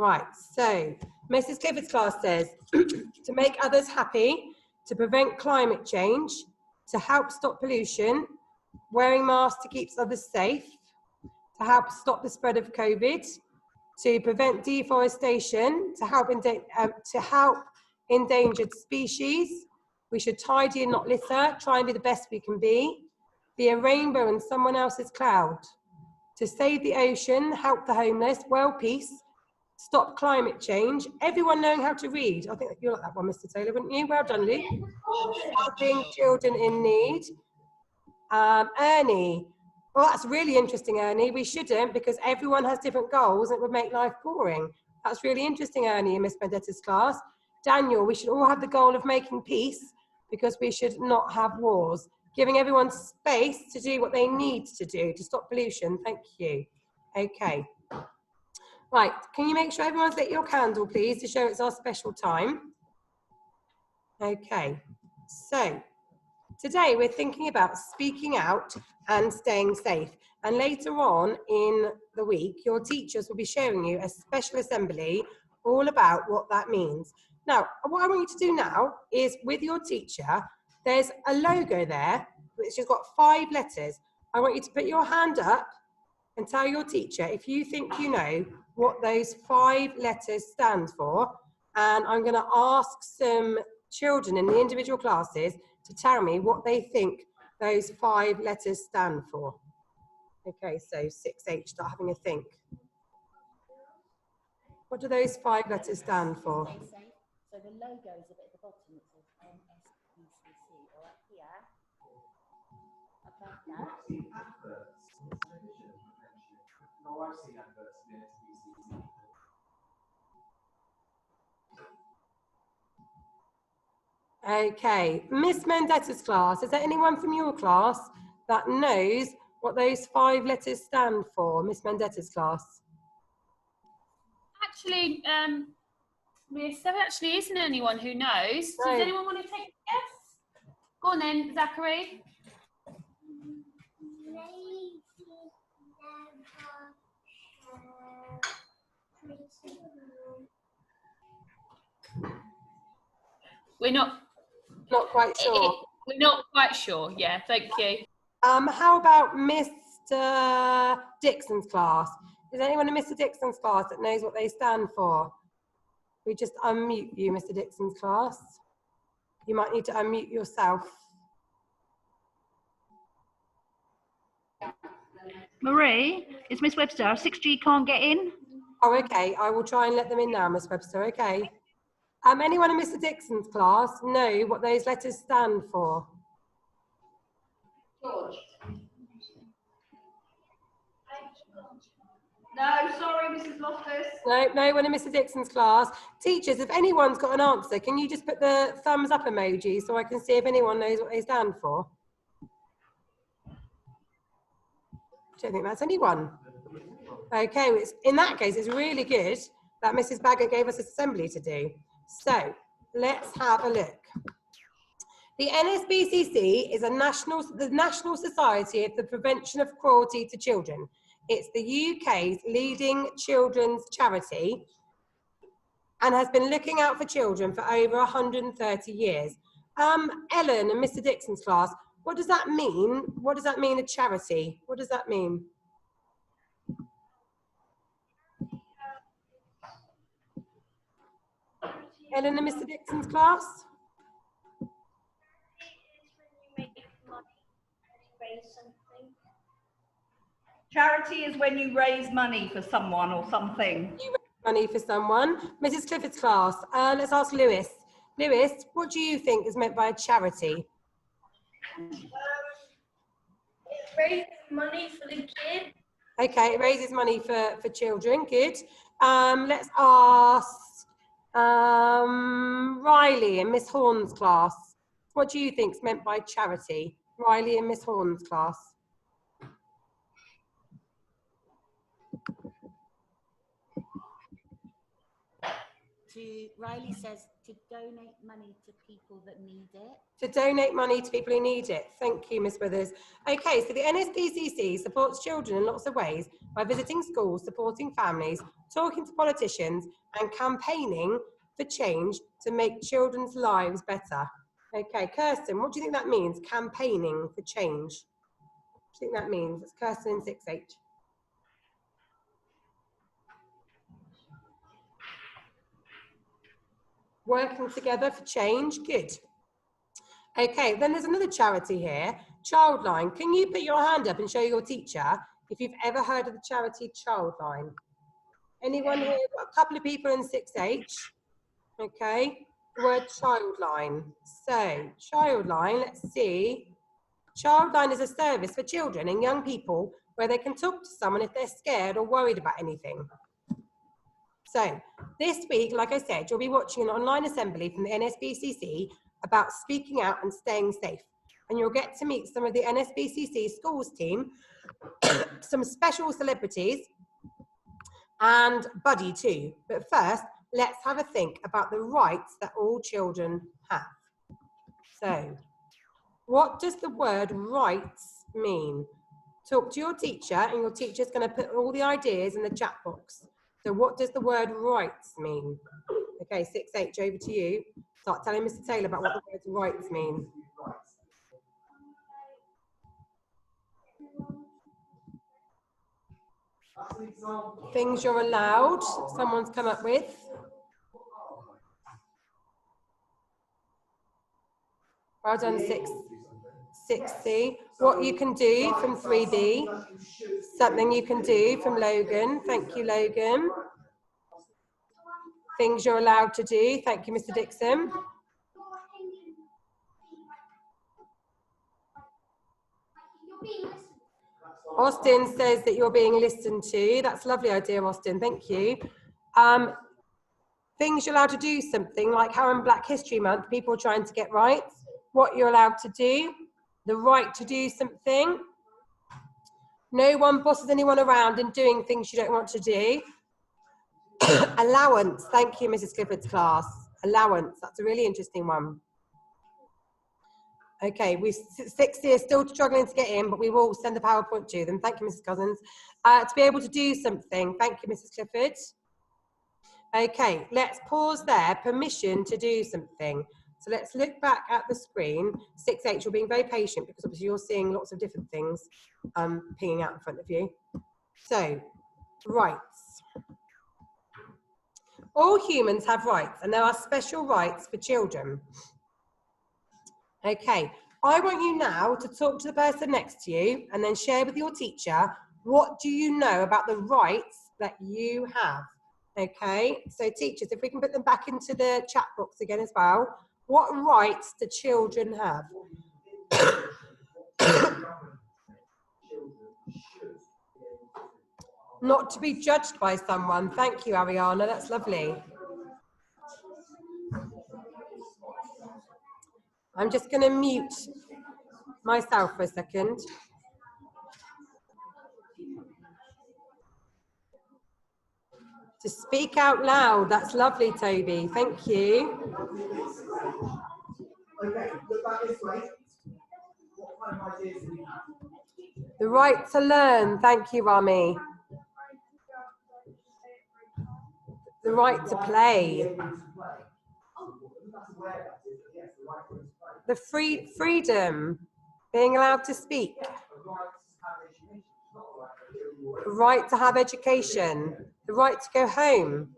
Right, so Mrs. Clifford's class says, to make others happy, to prevent climate change, to help stop pollution, wearing masks to keep others safe, to help stop the spread of COVID, to prevent deforestation, to help endangered species. We should tidy and not litter, try and be the best we can be a rainbow in someone else's cloud, to save the ocean, help the homeless, world peace, stop climate change, everyone knowing how to read. I think you'll like that one, Mr. Taylor, wouldn't you? Well done, Luke. Helping children in need. Ernie. Well, that's really interesting, Ernie. We shouldn't, because everyone has different goals and it would make life boring. That's really interesting, Ernie, in Miss Mendetta's class. Daniel, we should all have the goal of making peace because we should not have wars. Giving everyone space to do what they need to do to stop pollution. Thank you. Okay. Right, can you make sure everyone's lit your candle, please, to show it's our special time? Okay, so today we're thinking about speaking out and staying safe. And later on in the week, your teachers will be showing you a special assembly all about what that means. Now, what I want you to do now is with your teacher, there's a logo there, which has got 5 letters. I want you to put your hand up and tell your teacher if you think you know what those 5 letters stand for. And I'm going to ask some children in the individual classes to tell me what they think those 5 letters stand for. Okay, so 6H, start having a think. What do those 5 letters stand for? So the logo is a bit at the bottom, it says NSBCC, or up here, above that. I've seen adverts. No, I've seen adverts for the NSBCC. Okay, Miss Mendetta's class, is there anyone from your class that knows what those 5 letters stand for? Miss Mendetta's class. Actually, there actually isn't anyone who knows. No. Does anyone want to take a guess? Go on then, Zachary. We're not quite sure. We're not quite sure. Yeah, thank you. How about Mr. Dixon's class? Is there anyone in Mr. Dixon's class that knows what they stand for? We just unmute you, Mr. Dixon's class. You might need to unmute yourself. Marie, it's Miss Webster. 6G can't get in. Oh, okay. I will try and let them in now, Miss Webster. Okay. Anyone in Mr. Dixon's class know what those letters stand for? George. No, sorry, Mrs. Loftus. No, no one in Mr. Dixon's class. Teachers, if anyone's got an answer, can you just put the thumbs up emoji so I can see if anyone knows what they stand for? I don't think that's anyone. Okay, in that case, it's really good that Mrs. Baggett gave us an assembly to do. So let's have a look. The NSBCC is the National Society for the Prevention of Cruelty to Children. It's the UK's leading children's charity and has been looking out for children for over 130 years. Ellen and Mr. Dixon's class, what does that mean? What does that mean, a charity? What does that mean? Ellen and Mr. Dixon's class? Charity is when you raise money for someone or something. You raise money for someone. Mrs. Clifford's class, let's ask Lewis. Lewis, what do you think is meant by a charity? It raises money for the kids. Okay, it raises money for children, good. Let's ask Riley in Miss Horn's class. What do you think is meant by charity? Riley in Miss Horn's class. Riley says to donate money to people that need it. To donate money to people who need it. Thank you, Miss Withers. Okay, so the NSPCC supports children in lots of ways by visiting schools, supporting families, talking to politicians and campaigning for change to make children's lives better. Okay, Kirsten, what do you think that means, campaigning for change? What do you think that means? It's Kirsten in 6H. Working together for change, good. Okay, then there's another charity here, Childline. Can you put your hand up and show your teacher if you've ever heard of the charity Childline? Anyone here? Got a couple of people in 6H. Okay, the word Childline. So, Childline, let's see. Childline is a service for children and young people where they can talk to someone if they're scared or worried about anything. So, this week, like I said, you'll be watching an online assembly from the NSBCC about speaking out and staying safe. And you'll get to meet some of the NSBCC schools team, some special celebrities, and Buddy too. But first, let's have a think about the rights that all children have. So, what does the word rights mean? Talk to your teacher, and your teacher's going to put all the ideas in the chat box. So what does the word rights mean? Okay, 6H, over to you. Start telling Mr. Taylor about what the word rights mean. Things you're allowed, someone's come up with. Well done, 6C. What you can do from 3B. Something you can do from Logan. Thank you, Logan. Things you're allowed to do. Thank you, Mr. Dixon. Austin says that you're being listened to. That's a lovely idea, Austin. Thank you. Things you're allowed to do something, like how in Black History Month, people are trying to get rights. What you're allowed to do. The right to do something. No one bosses anyone around in doing things you don't want to do. Allowance. Thank you, Mrs. Clifford's class. Allowance. That's a really interesting one. Okay, we 60 are still struggling to get in, but we will send the PowerPoint to them. Thank you, Mrs. Cousins. To be able to do something. Thank you, Mrs. Clifford. Okay, let's pause there. Permission to do something. So let's look back at the screen. 6H, you're being very patient because obviously you're seeing lots of different things pinging out in front of you. So, rights. All humans have rights, and there are special rights for children. Okay, I want you now to talk to the person next to you and then share with your teacher, what do you know about the rights that you have? Okay, so teachers, if we can put them back into the chat box again as well. What rights do children have? Not to be judged by someone. Thank you, Ariana. That's lovely. I'm just going to mute myself for a second. To speak out loud. That's lovely, Toby. Thank you. Okay, look back this way. What kind of ideas do we have? The right to learn. Thank you, Rami. The right to play. The freedom. Being allowed to speak. The right to have education. The right to go home.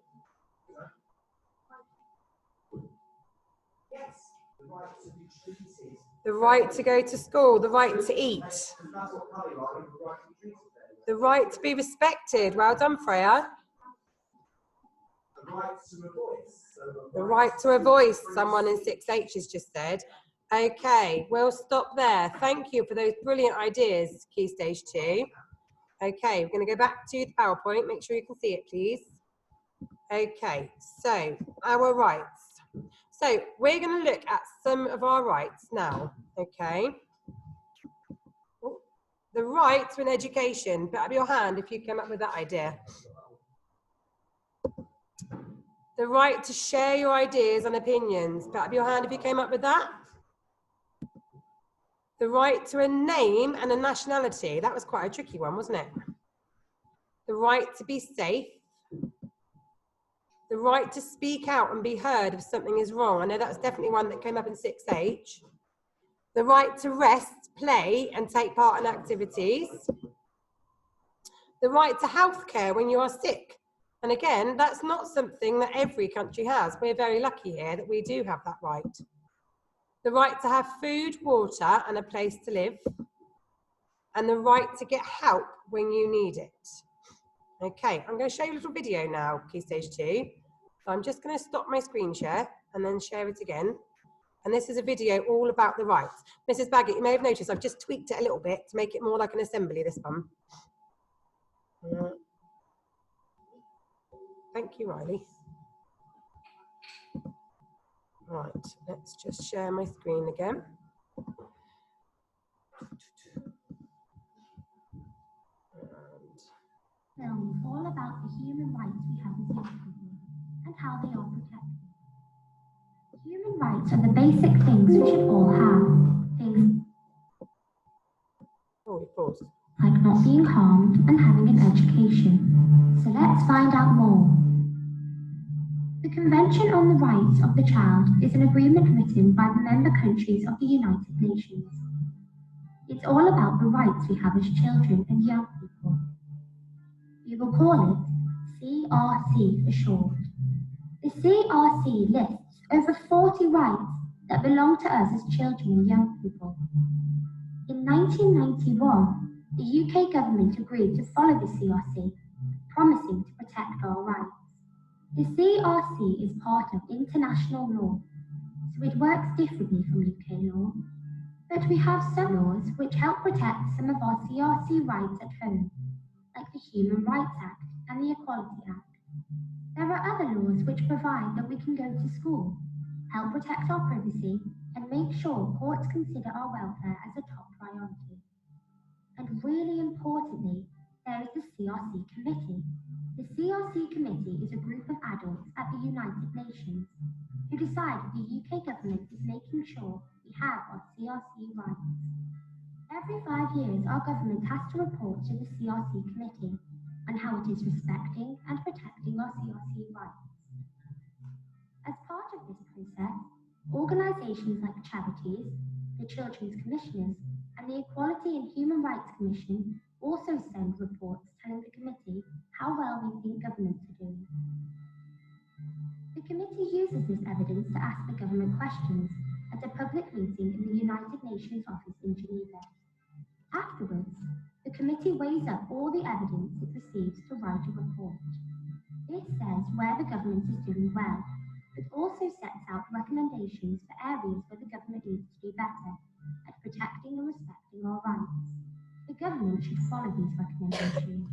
The right to go to school. The right to eat. The right to be respected. Well done, Freya. The right to a voice, someone in 6H has just said. Okay, we'll stop there. Thank you for those brilliant ideas, Key Stage 2. Okay, we're going to go back to the PowerPoint. Make sure you can see it, please. Okay, so our rights. So we're going to look at some of our rights now, okay? The right to an education. Put up your hand if you came up with that idea. The right to share your ideas and opinions. Put up your hand if you came up with that. The right to a name and a nationality. That was quite a tricky one, wasn't it? The right to be safe. right to speak out and be heard if something is wrong. I know that's definitely one that came up in 6H. The right to rest, play, and take part in activities. The right to healthcare when you are sick. And again, that's not something that every country has. We're very lucky here that we do have that right. The right to have food, water, and a place to live. And the right to get help when you need it. Okay, I'm going to show you a little video now, Key Stage 2. So I'm just going to stop my screen share and then share it again. And this is a video all about the rights. Mrs. Baggett, you may have noticed I've just tweaked it a little bit to make it more like an assembly, this one. Thank you, Riley. Right, let's just share my screen again. Film is all about the human rights we have as young people and how they are protected. Human rights are the basic things we should all have. Things like not being harmed and having an education. So let's find out more. The Convention on the Rights of the Child is an agreement written by the member countries of the United Nations. It's all about the rights we have as children and young people. We will call it CRC for short. The CRC lists over 40 rights that belong to us as children and young people. In 1991, the UK government agreed to follow the CRC, promising to protect our rights. The CRC is part of international law, so it works differently from UK law. But we have some laws which help protect some of our CRC rights at home, like the Human Rights Act and the Equality Act. There are other laws which provide that we can go to school, help protect our privacy, and make sure courts consider our welfare as a top priority. And really importantly, there is the CRC Committee. The CRC Committee is a group of adults at the United Nations who decide if the UK government is making sure we have our CRC rights. Every 5 years, our government has to report to the CRC Committee on how it is respecting and protecting our CRC rights. As part of this process, organisations like charities, the Children's Commissioners, and the Equality and Human Rights Commission also send reports telling the committee how well they think governments are doing. The committee uses this evidence to ask the government questions at a public meeting in the United Nations office in Geneva. Afterwards, the committee weighs up all the evidence it receives to write a report. This says where the government is doing well, but also sets out recommendations for areas where the government needs to do better at protecting and respecting our rights. The government should follow these recommendations.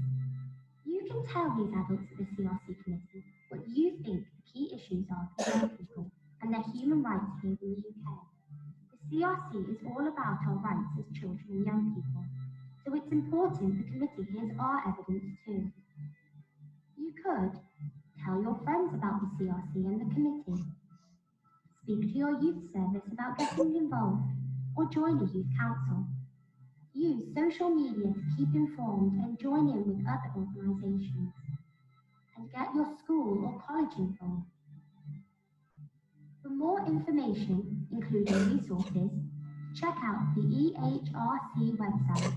You can tell these adults at the CRC Committee what you think the key issues are for young people and their human rights here in the UK. The CRC is all about our rights as children and young people, so it's important the committee hears our evidence too. You could tell your friends about the CRC and the committee. Speak to your youth service about getting involved or join a youth council. Use social media to keep informed and join in with other organisations. And get your school or college involved. For more information, including resources, check out the EHRC website,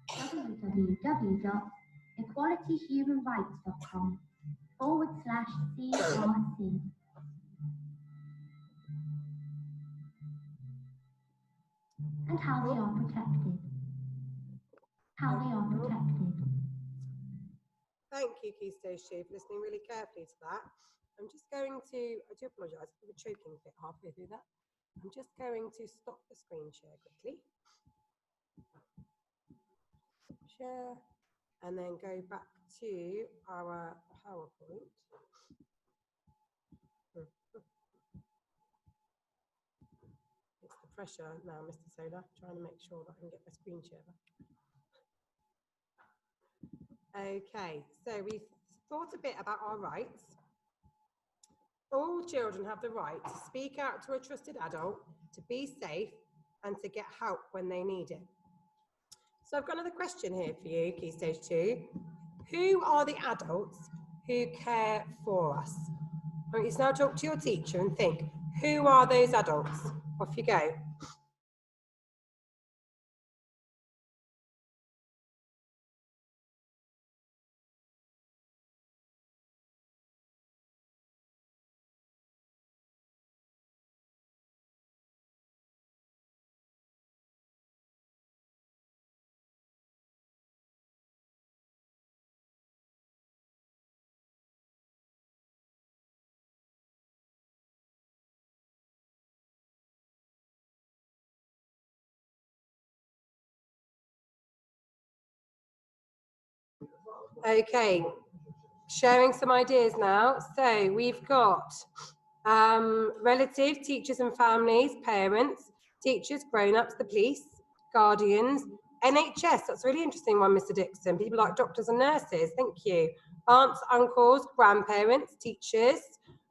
www.equalityhumanrights.com/CRC. And how they are protected. How they are protected. Thank you, Key Stage 2, for listening really carefully to that. I'm just going to, I do apologise for the choking fit halfway through that. I'm just going to stop the screen share quickly. Share, and then go back to our PowerPoint. It's the pressure now, Mr. Solar, trying to make sure that I can get my screen share back. Okay, so we've thought a bit about our rights. All children have the right to speak out to a trusted adult, to be safe, and to get help when they need it. So I've got another question here for you, Key Stage 2. Who are the adults who care for us. I want you to now talk to your teacher and think, who are those adults? Off you go. Okay, sharing some ideas now. So we've got relatives, teachers and families, parents, teachers, grown-ups, the police, guardians, NHS, that's a really interesting one, Mr. Dixon. People like doctors and nurses, thank you. Aunts, uncles, grandparents, teachers,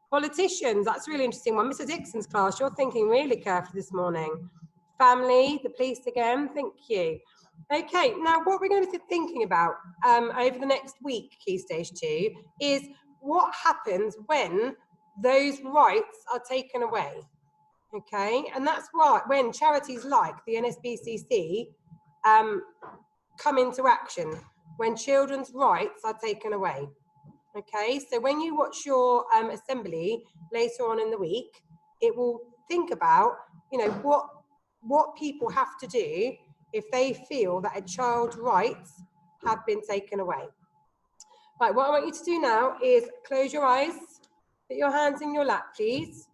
politicians, that's a really interesting one. Mr. Dixon's class, you're thinking really carefully this morning. Family, the police again, thank you. Okay, now what we're going to be thinking about over the next week, Key Stage 2, is what happens when those rights are taken away. Okay, and that's why when charities like the NSBCC come into action, when children's rights are taken away. Okay, so when you watch your assembly later on in the week, it will think about, you know, what people have to do if they feel that a child's rights have been taken away. Right, what I want you to do now is close your eyes, put your hands in your lap, please.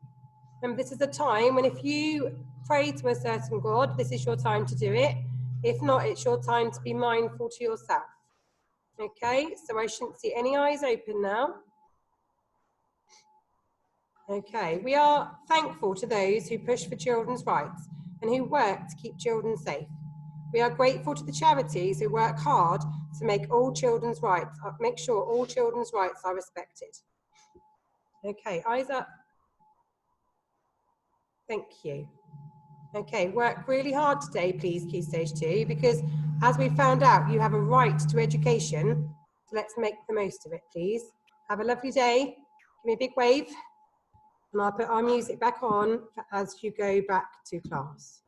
And this is a time when if you pray to a certain God, this is your time to do it. If not, it's your time to be mindful to yourself. Okay, so I shouldn't see any eyes open now. Okay, we are thankful to those who push for children's rights and who work to keep children safe. We are grateful to the charities who work hard to make sure all children's rights are respected. Okay, eyes up. Thank you. Okay, work really hard today, please, Key Stage 2, because as we found out, you have a right to education. So let's make the most of it, please. Have a lovely day. Give me a big wave. And I'll put our music back on as you go back to class.